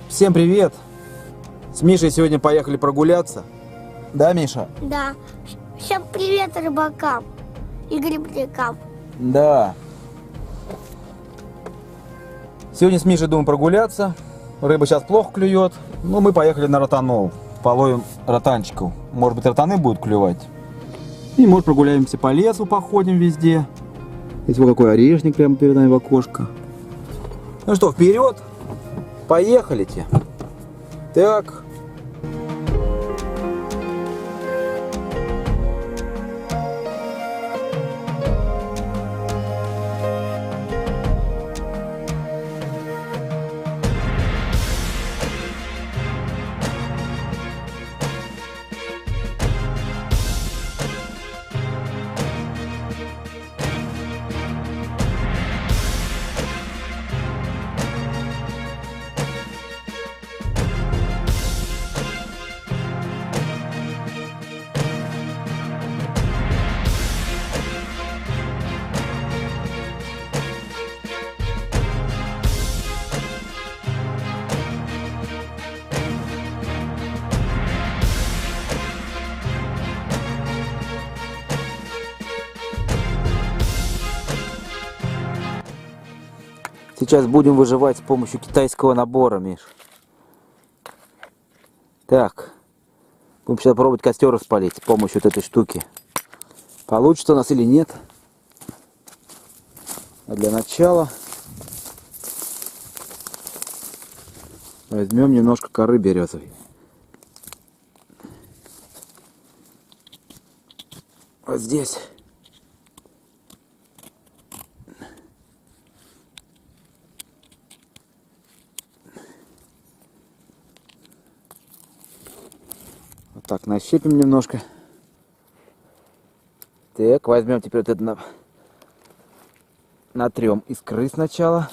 Всем привет! С Мишей сегодня поехали прогуляться. Да, Миша? Да. Всем привет рыбакам и грибникам. Да. Сегодня с Мишей думаем прогуляться. Рыба сейчас плохо клюет. Но мы поехали на ротанол. Половим ротанчиков. Может быть, ротаны будут клювать. И может прогуляемся по лесу, походим везде. Здесь вот какой орешник прямо перед нами в окошко. Ну что, вперед! Поехали-те! Так. Сейчас будем выживать с помощью китайского набора, Миш. Так. Будем сейчас пробовать костер распалить с помощью вот этой штуки. Получится у нас или нет. А для начала возьмем немножко коры березовой. Вот здесь. Вот так, нащепим немножко. Так, возьмем теперь вот это натрем искры сначала.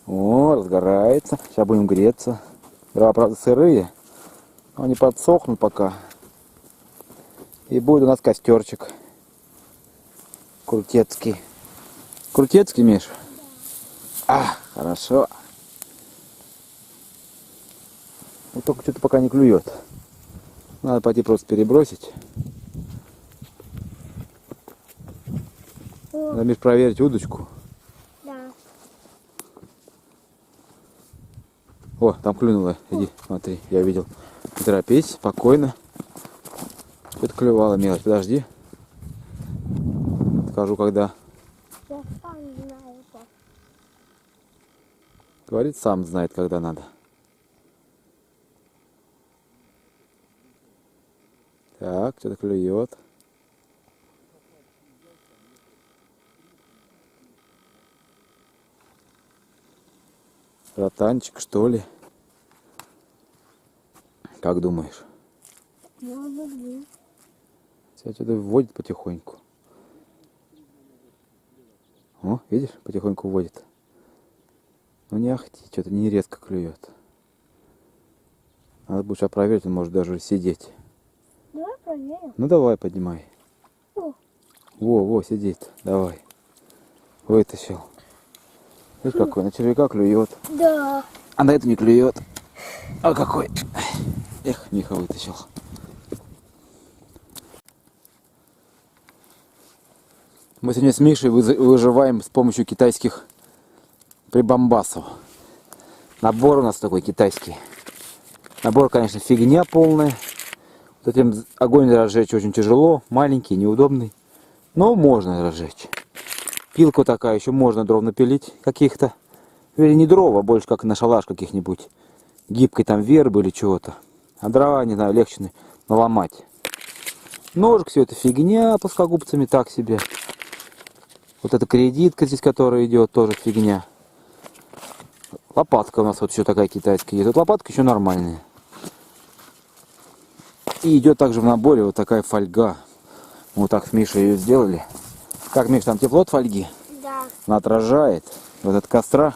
О, разгорается. Сейчас будем греться. Дрова, правда, сырые. Они подсохнут пока. И будет у нас костерчик. Крутецкий. Крутецкий, Миш? А, хорошо. Вот только что-то пока не клюет. Надо пойти просто перебросить. Надо, Миш, проверить удочку. Да. О, там клюнуло. Иди, смотри, я видел. Не торопись, спокойно. Что-то клювало мелочь. Подожди. Скажу, когда. Я сам знаю как. Говорит, сам знает, когда надо. Так, что-то клюет. Ротанчик, что ли? Как думаешь? Может быть. Сейчас что-то вводит потихоньку. О, видишь, потихоньку вводит. Ну не ахти, что-то не резко клюет. Надо будет сейчас проверить, он может даже сидеть. Давай проверим. Ну давай, поднимай. О. Во, сидит. Давай. Вытащил. Видишь, какой на червяка клюет. Да. А на это не клюет. А какой. Эх, Миха вытащил. Мы сегодня с Мишей выживаем с помощью китайских прибамбасов. Набор у нас такой китайский. Набор, конечно, фигня полная. Вот этим огонь разжечь очень тяжело, маленький, неудобный. Но можно разжечь. Пилка такая, еще можно дров напилить каких-то. Или не дрова, больше как на шалаш каких-нибудь. Гибкой там вербы или чего-то. А дрова, не знаю, легче наломать. Ножик, все это фигня, плоскогубцами так себе. Вот эта кредитка здесь, которая идет, тоже фигня. Лопатка у нас вот еще такая китайская есть. Вот лопатка еще нормальная. И идет также в наборе вот такая фольга. Вот так с Мишей ее сделали. Как, Миш, там тепло от фольги? Да. Она отражает. Вот от костра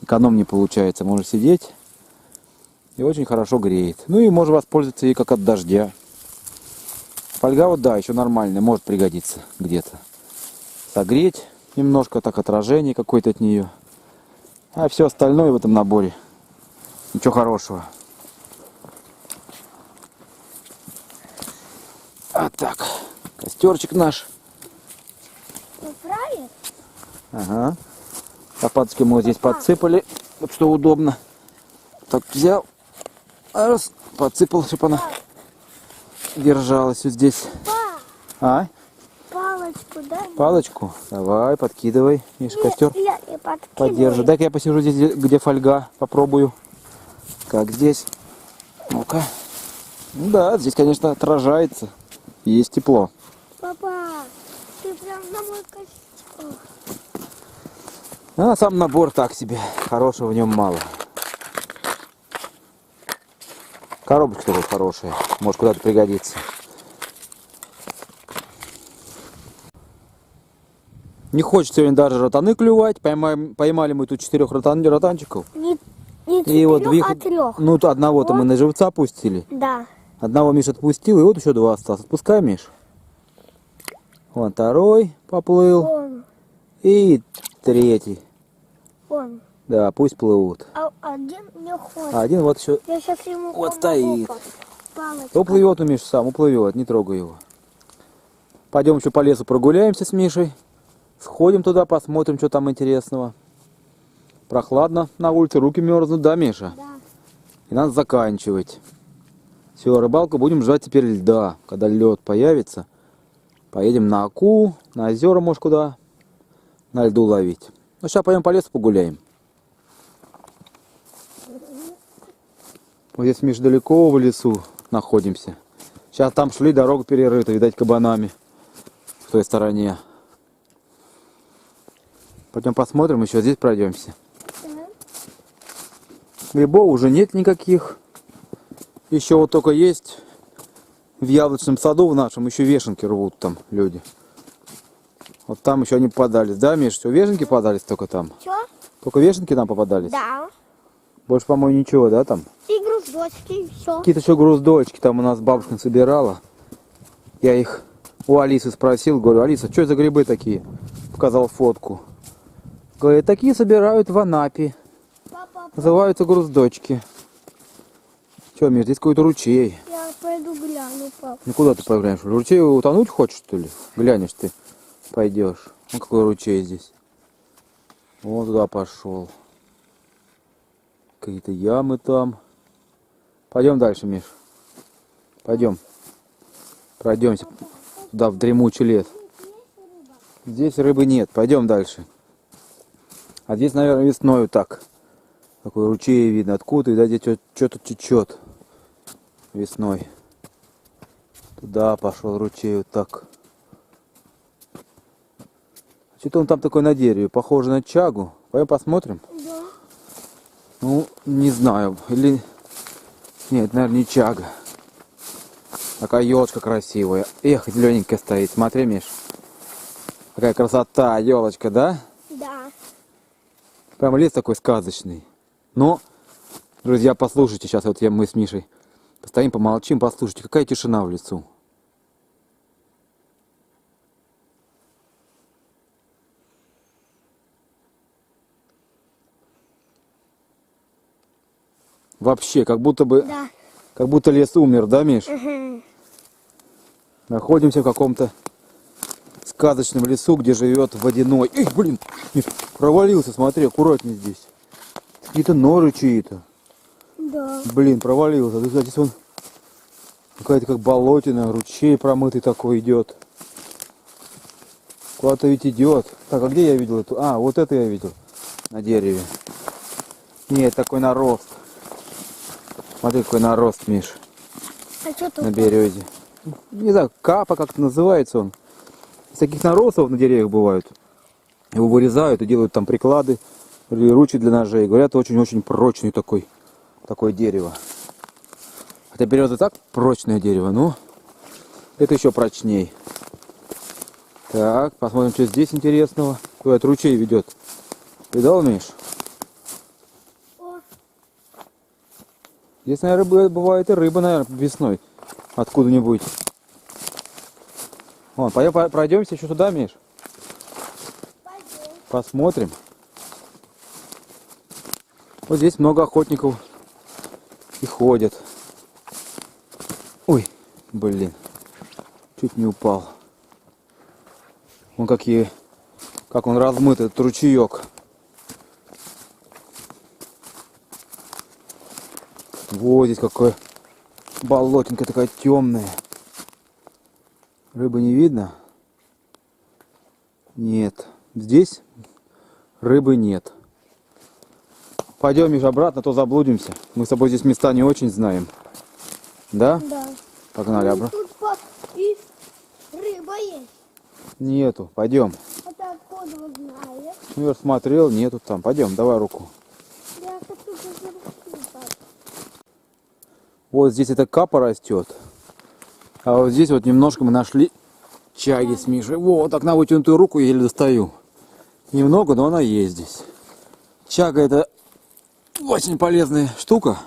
экономнее получается. Можно сидеть и очень хорошо греет. Ну и можно воспользоваться ей как от дождя. Фольга вот, да, еще нормальная, может пригодиться где-то. Согреть немножко, так отражение какое-то от нее. А все остальное в этом наборе ничего хорошего. А так, костерчик наш. Ну, правильно? Ага. Лопаточки мы вот здесь подсыпали, вот что удобно. Так взял, раз, подсыпал, чтобы она держалась вот здесь. А? Палочку, да? Палочку? Давай, подкидывай, Миш, костер. Я и подкидываю. Поддержи. Дай-ка я посижу здесь, где фольга. Попробую. Как здесь? Ну-ка. Ну да, здесь, конечно, отражается. Есть тепло. Папа, ты прям на мой костер. А сам набор так себе. Хорошего в нем мало. Коробочка тут хорошая. Может куда-то пригодится. Не хочется сегодня даже ротаны клювать. Поймали мы тут 4 ротанчиков. Не И 4, вот а 3. Ну, одного-то мы на живца пустили. Да. Одного Миш отпустил, и вот еще 2 осталось. Отпускай, Миш. Вон второй поплыл. Он. И 3. Он. Да, пусть плывут. А один не хочет. А один вот еще Я сейчас ему вот помогу, стоит. палочкой. Уплывет у Миши сам, уплывет, не трогай его. Пойдем еще по лесу прогуляемся с Мишей. Сходим туда, посмотрим, что там интересного. Прохладно на улице, руки мерзнут, да, Миша? Да. И надо заканчивать. Все, рыбалку будем ждать теперь льда. Когда лед появится, поедем на Аку, на озера, может, куда, на льду ловить. Ну, сейчас пойдем по лесу погуляем. Вот здесь, Миш, далеко в лесу находимся. Сейчас там шли, дорога перерыта, видать, кабанами в той стороне. Пойдем посмотрим, еще здесь пройдемся. Грибов уже нет никаких. Еще вот только есть в яблочном саду в нашем, еще вешенки рвут там люди. Вот там еще они попадались, да, Миш? Что, вешенки попадались только там? Что? Только вешенки там попадались? Да. Больше, по-моему, ничего, да, там? И груздочки, и все. Какие-то еще груздочки там у нас бабушка собирала. Я их у Алисы спросил, говорю: Алиса, что за грибы такие? Показал фотку. Говорит, такие собирают в Анапе. Папа, Называются груздочки. Че, Миш, здесь какой-то ручей. я пойду гляну, папа. Ну куда ты поглянешь? В ручей утонуть хочешь, что ли? Глянешь ты, пойдешь. Ну какой ручей здесь. Вон туда пошел. Какие-то ямы там. Пойдем дальше, Миш. Пойдем. Пройдемся туда, в дремучий лес. Здесь рыбы нет. Пойдем дальше. А здесь, наверное, весной вот так. Такой ручей видно. Откуда, видать, здесь что-то течет. Весной. Туда пошел ручей вот так. Что-то он там такой на дереве. Похоже на чагу. Пойдем посмотрим. Да. Ну, не знаю. Или... Нет, наверное, не чага. Такая елочка красивая. Эх, зелененькая стоит. Смотри, Миш. Какая красота, елочка, да? Да. Прям лес такой сказочный. Но, друзья, послушайте, сейчас вот мы с Мишей постоим, помолчим, послушайте, какая тишина в лесу. Вообще, как будто бы, Да. как будто лес умер, да, Миш? Угу. Находимся в каком-то сказочном лесу, где живет водяной. Эх, блин, Миш, провалился, смотри, аккуратнее здесь. Какие-то норы чьи-то. Да. Блин, провалился. Тут, здесь вон какая-то как болотина, ручей промытый такой идет. Куда-то ведь идет. Так, а где я видел эту? А, вот это я видел. На дереве. Нет, такой нарост. Смотри, какой нарост, Миш. А что тут? На березе. не знаю, капа как-то называется он. Из таких наростов на деревьях бывают. Его вырезают и делают там приклады или ручки для ножей. Говорят, очень-очень прочный такое дерево. Хотя береза так прочное дерево, но это еще прочней. Так, посмотрим, что здесь интересного. Куда этот ручей ведет. Видал, Миш? Здесь, наверное, бывает и рыба, наверное, весной. Откуда-нибудь. Вон, пойдем, пройдемся еще туда, Миш. Посмотрим. Вот здесь много охотников и ходят. Ой, блин. Чуть не упал. Вон как он размыт, этот ручеек. Вот здесь какое болотинка такая темная. Рыбы не видно? Нет. Здесь рыбы нет. Пойдем, Миш, обратно, а то заблудимся. Мы с тобой здесь места не очень знаем. Да? Да. Погнали обратно. Тут и рыба есть. Нету. Пойдем. А ты откуда вы знаешь? Ну, я смотрел, нету там. Пойдем, давай руку. Я хочу позыркать. Вот здесь эта капа растет. А вот здесь вот немножко мы нашли чаги с Мишей. Вот так на вытянутую руку еле достаю. Немного, но она есть здесь. Чага это очень полезная штука.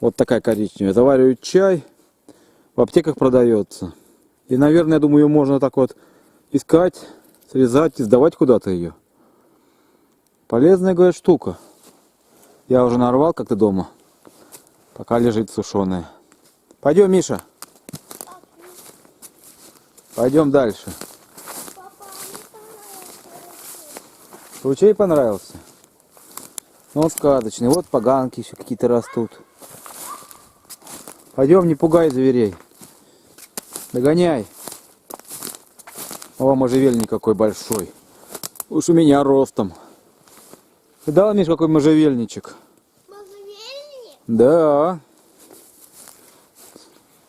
Вот такая коричневая. Заваривают чай. В аптеках продается. И, наверное, я думаю, ее можно так вот искать, срезать и сдавать куда-то ее. Полезная, говорят, штука. Я уже нарвал как-то дома. Пока лежит сушеная. Пойдем, Миша. Пойдем дальше. Ручей понравился? Ну, он сказочный. Вот поганки еще какие-то растут. Пойдем, не пугай зверей. Догоняй. О, можжевельник какой большой. Уж у меня ростом. Видал, Миш, какой можжевельничек? Можжевельник? Да.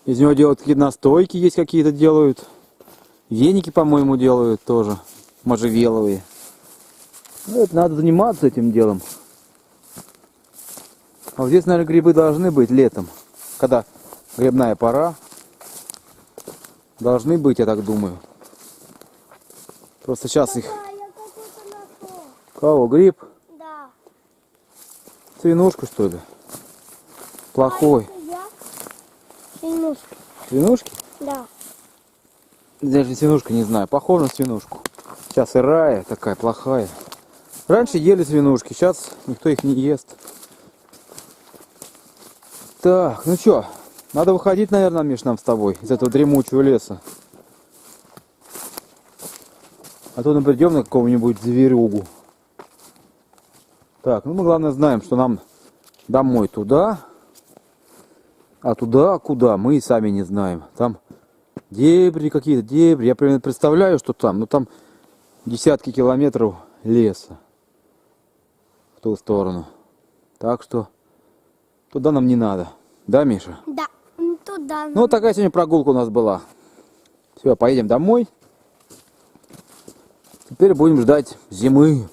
Из него делают какие-то настойки, есть какие-то делают. Веники, по-моему, делают тоже. Можжевеловые. Ну, это надо заниматься этим делом. А вот здесь, наверное, грибы должны быть летом. Когда грибная пора. Должны быть, я так думаю. Просто сейчас их... Да, я какой-то нашел. Кого? Гриб? Да. Свинушку, что ли? Плохой. А это я? Свинушка. Свинушки? Да. Даже свинушка не знаю. Похоже на свинушку. Сейчас сырая такая, плохая. Раньше ели свинушки, сейчас никто их не ест. Так, ну что, надо выходить, наверное, Миш, нам с тобой из этого дремучего леса. А то нападем на какого-нибудь зверюгу. Так, ну мы главное знаем, что нам домой туда. А туда куда, мы и сами не знаем. Там дебри какие-то, дебри. Я примерно представляю, что там. Но там десятки километров леса. В ту сторону. Так что туда нам не надо. Да, Миша? Да. Туда. Ну, вот такая сегодня прогулка у нас была. Все, поедем домой. Теперь будем ждать зимы.